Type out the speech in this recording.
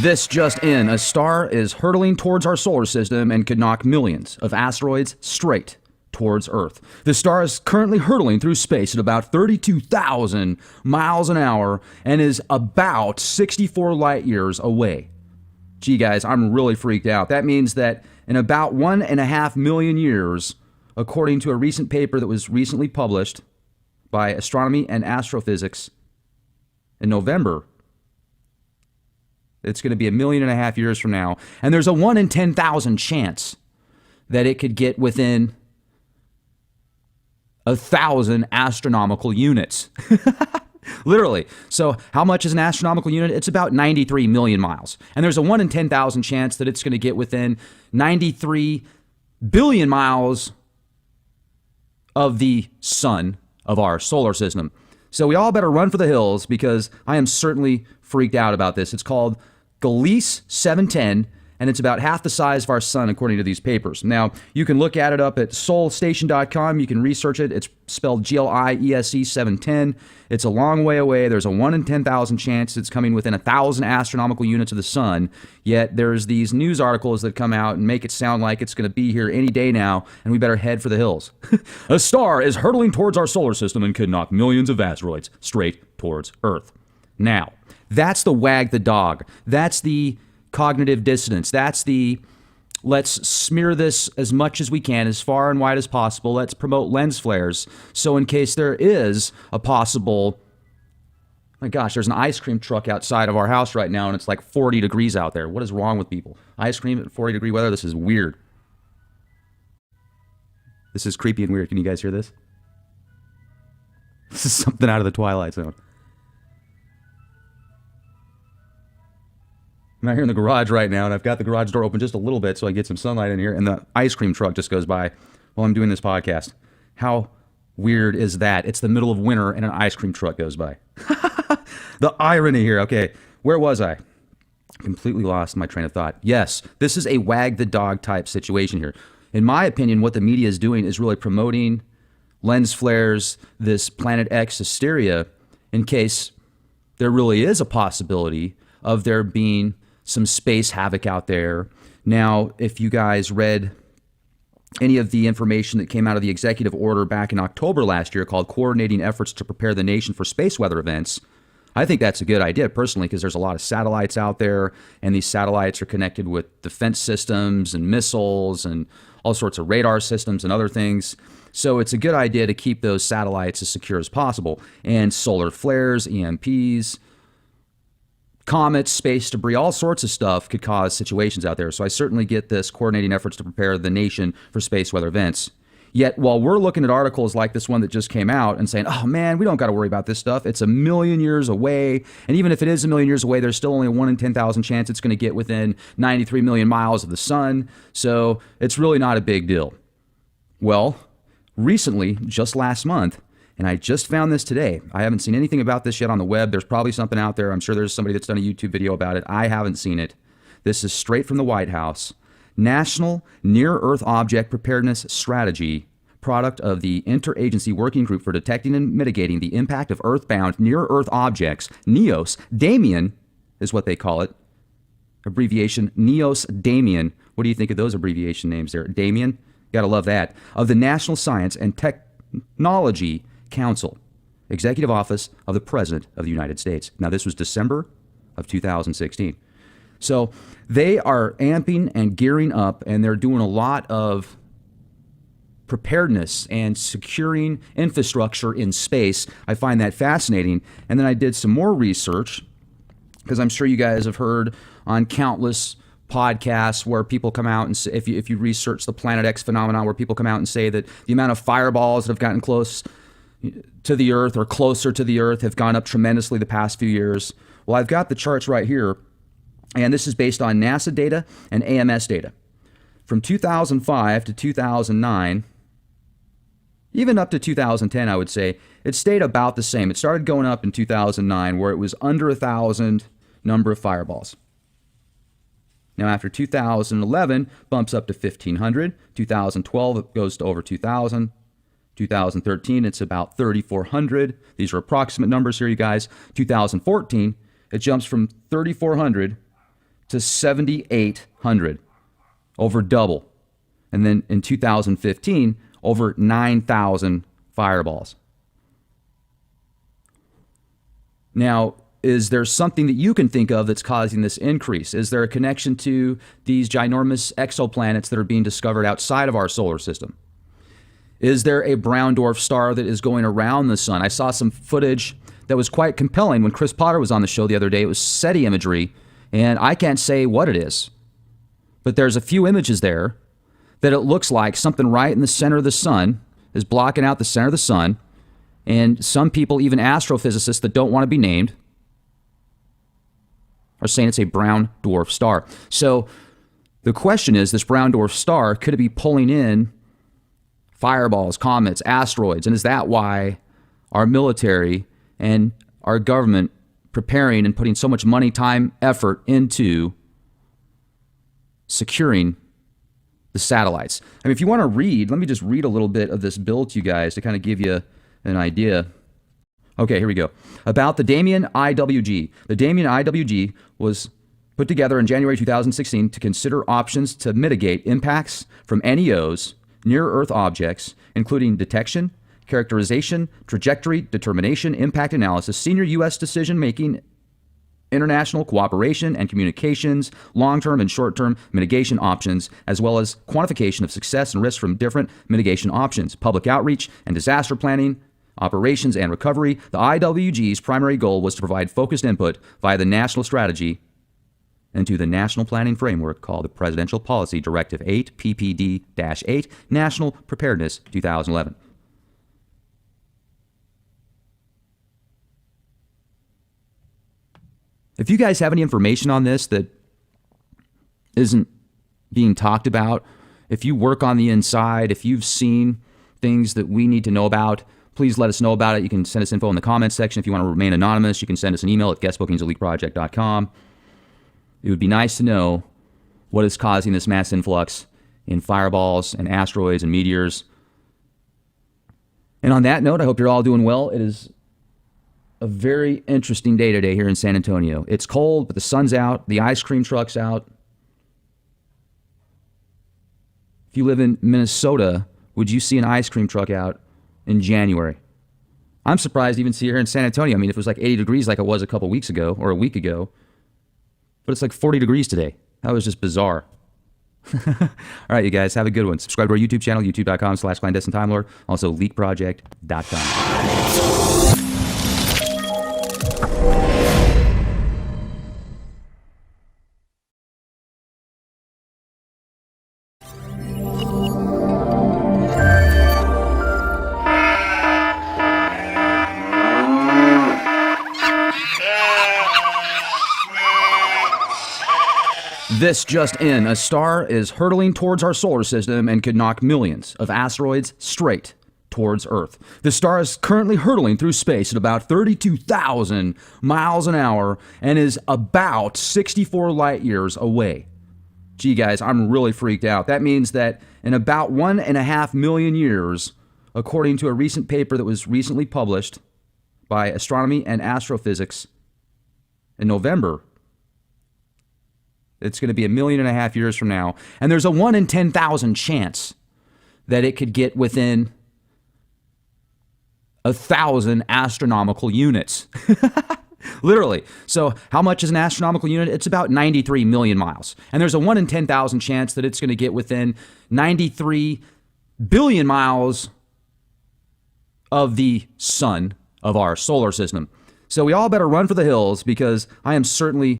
This just in, a star is hurtling towards our solar system and could knock millions of asteroids straight towards Earth. The star is currently hurtling through space at about 32,000 miles an hour and is about 64 light years away. Gee, guys, I'm really freaked out. That means that in about 1.5 million years, according to a recent paper that was recently published by Astronomy and Astrophysics in November, it's going to be 1.5 million years from now. And there's a 1 in 10,000 chance that it could get within 1,000 astronomical units. Literally. So how much is an astronomical unit? It's about 93 million miles. And there's a 1 in 10,000 chance that it's going to get within 93 billion miles of the sun of our solar system. So we all better run for the hills because I am certainly freaked out about this. It's called Gliese 710, and it's about half the size of our sun, according to these papers. Now, you can look at it up at solstation.com. You can research it. It's spelled Gliese 710. It's a long way away. There's a 1 in 10,000 chance it's coming within 1,000 astronomical units of the sun. Yet there's these news articles that come out and make it sound like it's going to be here any day now, and we better head for the hills. A star is hurtling towards our solar system and could knock millions of asteroids straight towards Earth. Now, that's the wag the dog. That's the cognitive dissonance. That's the let's smear this as much as we can, as far and wide as possible. Let's promote lens flares. So in case there is a possible, my gosh, there's an ice cream truck outside of our house right now and it's like 40 degrees out there. What is wrong with people? Ice cream at 40 degree weather? This is weird. This is creepy and weird. Can you guys hear this? This is something out of the Twilight Zone. I'm out here in the garage right now, and I've got the garage door open just a little bit so I get some sunlight in here, and the ice cream truck just goes by while I'm doing this podcast. How weird is that? It's the middle of winter, and an ice cream truck goes by. The irony here. Okay, where was I? Completely lost my train of thought. Yes, this is a wag the dog type situation here. In my opinion, what the media is doing is really promoting lens flares, this Planet X hysteria, in case there really is a possibility of there being some space havoc out there. Now, if you guys read any of the information that came out of the executive order back in October last year called Coordinating Efforts to Prepare the Nation for Space Weather Events, I think that's a good idea personally because there's a lot of satellites out there, and these satellites are connected with defense systems and missiles and all sorts of radar systems and other things. So it's a good idea to keep those satellites as secure as possible. And solar flares, EMPs, comets, space debris, all sorts of stuff could cause situations out there. So I certainly get this coordinating efforts to prepare the nation for space weather events. Yet while we're looking at articles like this one that just came out and saying, oh man, we don't got to worry about this stuff. It's 1 million years away. And even if it is 1 million years away, there's still only a 1 in 10,000 chance it's going to get within 93 million miles of the sun. So it's really not a big deal. Well, recently, just last month, and I just found this today. I haven't seen anything about this yet on the web. There's probably something out there. I'm sure there's somebody that's done a YouTube video about it. I haven't seen it. This is straight from the White House. National Near-Earth Object Preparedness Strategy, product of the Interagency Working Group for Detecting and Mitigating the Impact of Earthbound Near-Earth Objects, NEOS. Damian is what they call it. Abbreviation NEOS Damian. What do you think of those abbreviation names there? Damian? Gotta love that. Of the National Science and Technology Council, Executive Office of the President of the United States. Now, this was December of 2016. So they are amping and gearing up, and they're doing a lot of preparedness and securing infrastructure in space. I find that fascinating. And then I did some more research, because I'm sure you guys have heard on countless podcasts where people come out and say, if you research the Planet X phenomenon, where people come out and say that the amount of fireballs that have gotten close to the Earth or closer to the Earth have gone up tremendously the past few years. Well, I've got the charts right here, and this is based on NASA data and AMS data. From 2005 to 2009, even up to 2010, I would say, it stayed about the same. It started going up in 2009, where it was under 1,000 number of fireballs. Now, after 2011, bumps up to 1,500. 2012, it goes to over 2,000. 2013, it's about 3,400. These are approximate numbers here, you guys. 2014, it jumps from 3,400 to 7,800, over double. And then in 2015, over 9,000 fireballs. Now, is there something that you can think of that's causing this increase? Is there a connection to these ginormous exoplanets that are being discovered outside of our solar system? Is there a brown dwarf star that is going around the sun? I saw some footage that was quite compelling when Chris Potter was on the show the other day. It was SETI imagery, and I can't say what it is, but there's a few images there that it looks like something right in the center of the sun is blocking out the center of the sun, and some people, even astrophysicists that don't want to be named, are saying it's a brown dwarf star. So the question is, this brown dwarf star, could it be pulling in fireballs, comets, asteroids? And is that why our military and our government preparing and putting so much money, time, effort into securing the satellites? I mean, if you want to read, let me just read a little bit of this bill to you guys to kind of give you an idea. Okay, here we go. About the Damien IWG. The Damien IWG was put together in January 2016 to consider options to mitigate impacts from NEOs, near-Earth objects, including detection, characterization, trajectory, determination, impact analysis, senior U.S. decision-making, international cooperation and communications, long-term and short-term mitigation options, as well as quantification of success and risk from different mitigation options, public outreach and disaster planning, operations and recovery. The IWG's primary goal was to provide focused input via the national strategy into the national planning framework called the Presidential Policy Directive 8, PPD-8, National Preparedness 2011. If you guys have any information on this that isn't being talked about, if you work on the inside, if you've seen things that we need to know about, please let us know about it. You can send us info in the comments section. If you want to remain anonymous, you can send us an email at guestbookings@leakproject.com. It would be nice to know what is causing this mass influx in fireballs and asteroids and meteors. And on that note, I hope you're all doing well. It is a very interesting day today here in San Antonio. It's cold, but the sun's out. The ice cream truck's out. If you live in Minnesota, would you see an ice cream truck out in January? I'm surprised to even see it here in San Antonio. I mean, if it was like 80 degrees like it was a couple weeks ago or a week ago, but it's like 40 degrees today. That was just bizarre. All right, you guys, have a good one. Subscribe to our YouTube channel, youtube.com/clandestine time lord. Also, leakproject.com. This just in, a star is hurtling towards our solar system and could knock millions of asteroids straight towards Earth. The star is currently hurtling through space at about 32,000 miles an hour and is about 64 light years away. Gee, guys, I'm really freaked out. That means that in about 1.5 million years, according to a recent paper that was recently published by Astronomy and Astrophysics in November, it's going to be 1.5 million years from now. And there's a 1 in 10,000 chance that it could get within 1,000 astronomical units. Literally. So how much is an astronomical unit? It's about 93 million miles. And there's a 1 in 10,000 chance that it's going to get within 93 billion miles of the sun of our solar system. So we all better run for the hills, because I am certainly